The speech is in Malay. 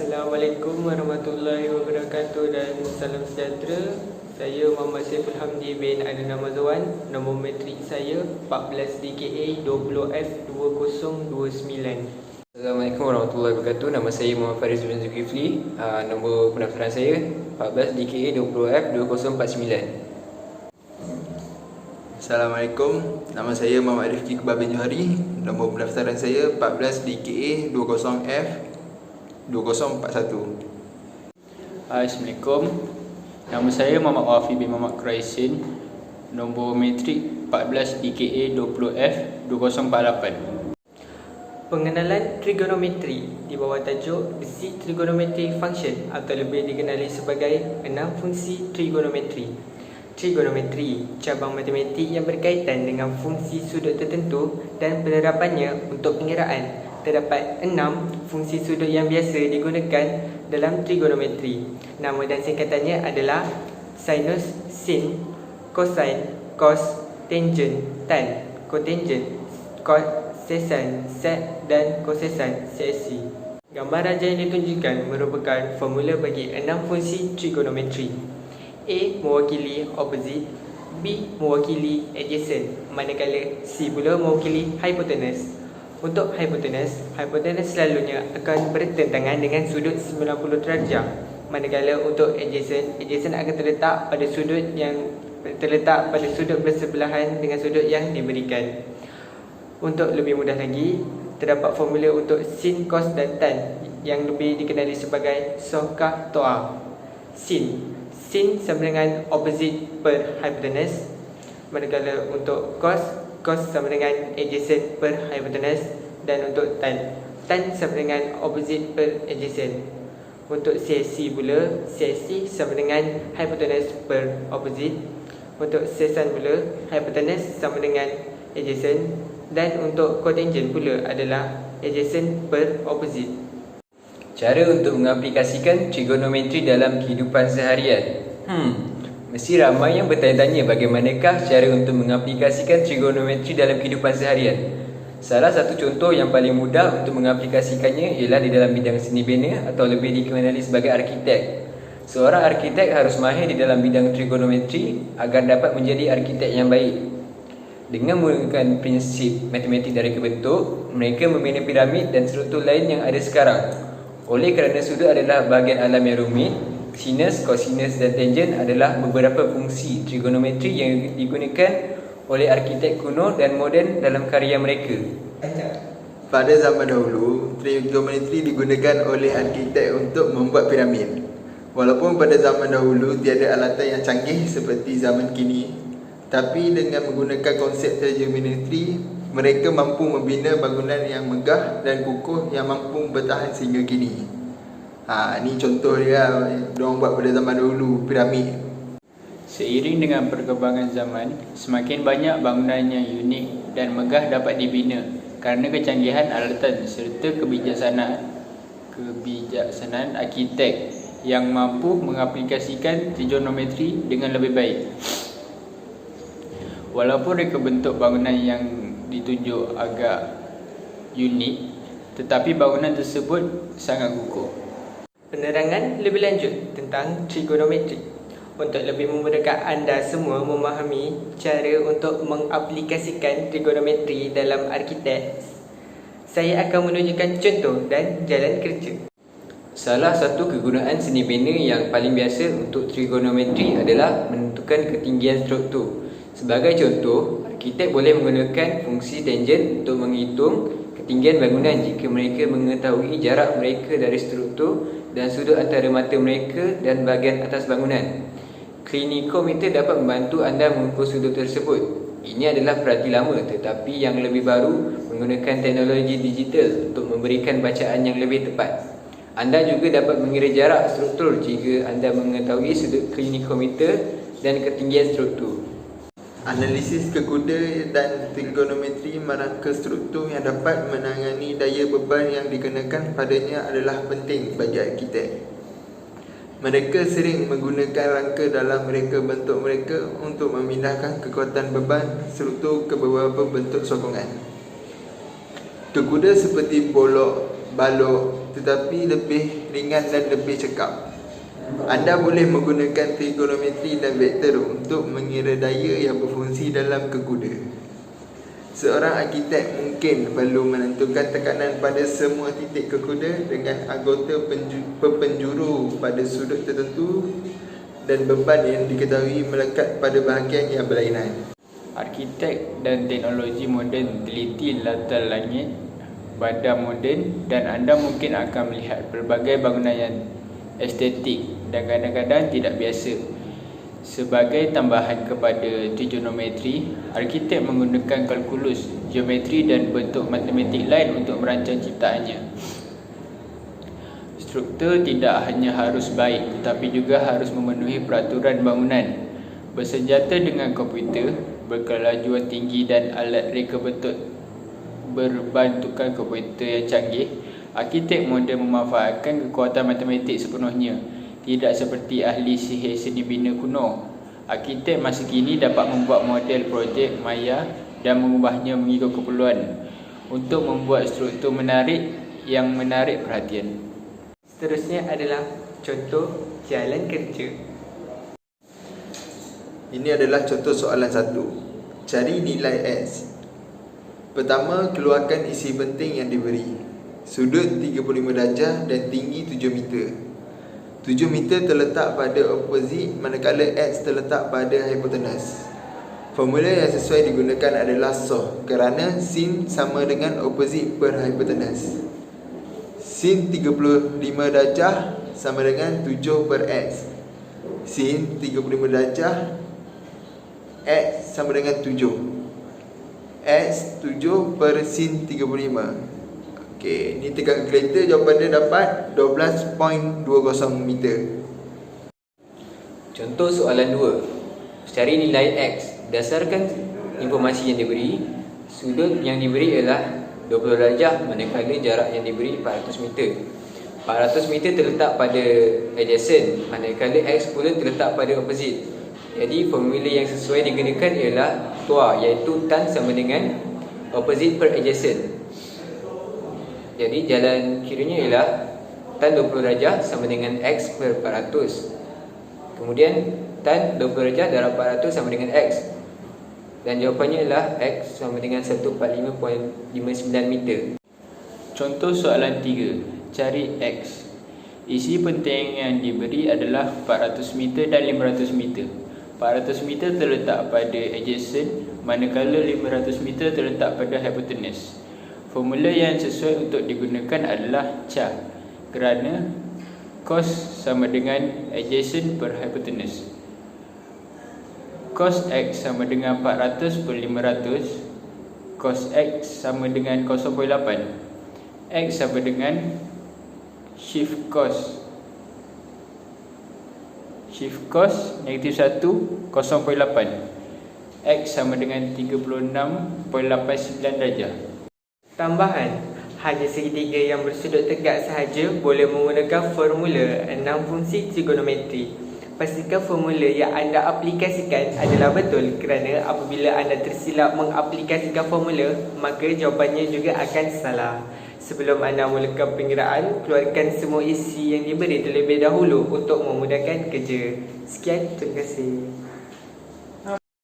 Assalamualaikum warahmatullahi wabarakatuh dan salam sejahtera. Saya Muhammad Saiful Hamdi bin Adnan Mazwan. Nombor matrik saya 14 DKA 20F 2029. Assalamualaikum warahmatullahi wabarakatuh. Nama saya Muhammad Faris bin Zulkifli. Nombor pendaftaran saya 14 DKA 20F 2049. Assalamualaikum. Nama saya Muhammad Rifki Kebabin Johari. Nombor pendaftaran saya 14 DKA 20F 2041. Assalamualaikum. Nama saya Muhammad Wafi bin Muhammad Quraisin. Nombor matrik 14 DKA 20F 2048. Pengenalan trigonometri di bawah tajuk Basic Trigonometric Function atau lebih dikenali sebagai 6 fungsi trigonometri. Trigonometri, cabang matematik yang berkaitan dengan fungsi sudut tertentu dan penerapannya untuk pengiraan. Terdapat 6 fungsi sudut yang biasa digunakan dalam trigonometri. Nama dan singkatannya adalah sinus, sin, cosine, cos, tangent, tan, cotangent, cosesan, sec dan cosesan, sec. Gambar raja yang ditunjukkan merupakan formula bagi 6 fungsi trigonometri. A mewakili opposite, B mewakili adjacent, manakala C pula mewakili hypotenuse. Untuk hypotenuse selalunya akan bertentangan dengan sudut 90 darjah. Manakala untuk adjacent akan terletak pada sudut bersebelahan dengan sudut yang diberikan. Untuk lebih mudah lagi, terdapat formula untuk sin, cos dan tan yang lebih dikenali sebagai SOHCAH TOA. Sin sama dengan opposite per hypotenuse, manakala untuk cos sama dengan adjacent per hypotenuse, dan untuk tan sama dengan opposite per adjacent. Untuk sec pula, sec sama dengan hypotenuse per opposite. Untuk sesan pula, hypotenuse sama dengan adjacent, dan untuk cotangent pula adalah adjacent per opposite. Cara untuk mengaplikasikan trigonometri dalam kehidupan seharian. Mesti ramai yang bertanya-tanya bagaimanakah cara untuk mengaplikasikan trigonometri dalam kehidupan seharian. Salah satu contoh yang paling mudah untuk mengaplikasikannya ialah di dalam bidang seni bina atau lebih dikenali sebagai arkitek. Seorang arkitek harus mahir di dalam bidang trigonometri agar dapat menjadi arkitek yang baik. Dengan menggunakan prinsip matematik dari bentuk, mereka membina piramid dan struktur lain yang ada sekarang. Oleh kerana sudut adalah bahagian alam yang rumit, sinus, kosinus dan tangent adalah beberapa fungsi trigonometri yang digunakan oleh arkitek kuno dan moden dalam karya mereka. Pada zaman dahulu, trigonometri digunakan oleh arkitek untuk membuat piramid. Walaupun pada zaman dahulu tiada alatan yang canggih seperti zaman kini, tapi dengan menggunakan konsep trigonometri, mereka mampu membina bangunan yang megah dan kukuh yang mampu bertahan sehingga kini. Ni contoh dia diorang buat pada zaman dahulu, piramid. Seiring dengan perkembangan zaman, semakin banyak bangunan yang unik dan megah dapat dibina kerana kecanggihan alatan serta kebijaksanaan arkitek yang mampu mengaplikasikan trigonometri dengan lebih baik. Walaupun reka bentuk bangunan yang ditunjuk agak unik, tetapi bangunan tersebut sangat kukuh. Penerangan lebih lanjut tentang trigonometri. Untuk lebih memudahkan anda semua memahami cara untuk mengaplikasikan trigonometri dalam arkitek, saya akan menunjukkan contoh dan jalan kerja. Salah satu kegunaan seni bina yang paling biasa untuk trigonometri adalah menentukan ketinggian struktur. Sebagai contoh, arkitek boleh menggunakan fungsi tangent untuk menghitung ketinggian bangunan jika mereka mengetahui jarak mereka dari struktur dan sudut antara mata mereka dan bahagian atas bangunan. Klinikometer dapat membantu anda mengukur sudut tersebut. Ini adalah perhati lama tetapi yang lebih baru menggunakan teknologi digital untuk memberikan bacaan yang lebih tepat. Anda juga dapat mengira jarak struktur jika anda mengetahui sudut klinikometer dan ketinggian struktur. Analisis kekuda dan trigonometri merangka struktur yang dapat menangani daya beban yang dikenakan padanya adalah penting bagi arkitek. Mereka sering menggunakan rangka dalam reka bentuk mereka untuk memindahkan kekuatan beban struktur ke beberapa bentuk sokongan. Kekuda seperti balok, tetapi lebih ringan dan lebih cekap. Anda boleh menggunakan trigonometri dan vektor untuk mengira daya yang berfungsi dalam kekuda. Seorang arkitek mungkin perlu menentukan tekanan pada semua titik kekuda dengan anggota penjuru pada sudut tertentu dan beban yang diketahui melekat pada bahagian yang berlainan. Arkitek dan teknologi moden teliti latar langit badan moden dan anda mungkin akan melihat pelbagai bangunan yang estetik dan kadang-kadang tidak biasa. Sebagai tambahan kepada trigonometri, arkitek menggunakan kalkulus, geometri dan bentuk matematik lain untuk merancang ciptaannya. Struktur tidak hanya harus baik tetapi juga harus memenuhi peraturan bangunan. Bersenjata dengan komputer, berkelajuan tinggi dan alat reka bentuk berbantukan komputer yang canggih, arkitek moden memanfaatkan kekuatan matematik sepenuhnya. Tidak seperti ahli sihir seni bina kuno, arkitek masa kini dapat membuat model projek maya dan mengubahnya mengikut keperluan untuk membuat struktur menarik yang menarik perhatian. Seterusnya adalah contoh jalan kerja. Ini adalah contoh soalan 1. Cari nilai X. Pertama, keluarkan isi penting yang diberi. Sudut 35 darjah dan tinggi 7 meter. 7 meter terletak pada oposit manakala X terletak pada hipotenus. Formula yang sesuai digunakan adalah SOH kerana sin sama dengan oposit per hipotenus. Sin 35 darjah sama dengan 7 per X. Sin 35 darjah X sama dengan 7. X 7 per sin 35. Okey, ni tekan kalkulator, jawapan dia dapat 12.20 meter. Contoh soalan 2. Cari nilai X. Berdasarkan informasi yang diberi, sudut yang diberi ialah 20 darjah manakala jarak yang diberi 400 meter. 400 meter terletak pada adjacent manakala X pula terletak pada opposite. Jadi formula yang sesuai digunakan ialah TOA, iaitu tan sama dengan opposite per adjacent. Jadi jalan kiranya ialah tan 20 darjah sama dengan X per 400. Kemudian tan 20 darjah darab 400 sama dengan X. Dan jawapannya ialah X sama dengan 145.59 meter. Contoh soalan 3. Cari X. Isi penting yang diberi adalah 400 meter dan 500 meter. 400 meter terletak pada adjacent manakala 500 meter terletak pada hypotenuse. Formula yang sesuai untuk digunakan adalah CHA kerana cos sama dengan adjacent per hypotenuse. Cos X sama dengan 400 per 500. Cos X sama dengan 0.8. X sama dengan shift cos. Shift cos negatif 1, 0.8. X sama dengan 36.89 darjah. Tambahan, hanya segitiga yang bersudut tegak sahaja boleh menggunakan formula 6 fungsi trigonometri. Pastikan formula yang anda aplikasikan adalah betul kerana apabila anda tersilap mengaplikasikan formula, maka jawapannya juga akan salah. Sebelum anda mulakan pengiraan, keluarkan semua isi yang diberi terlebih dahulu untuk memudahkan kerja. Sekian, terima kasih.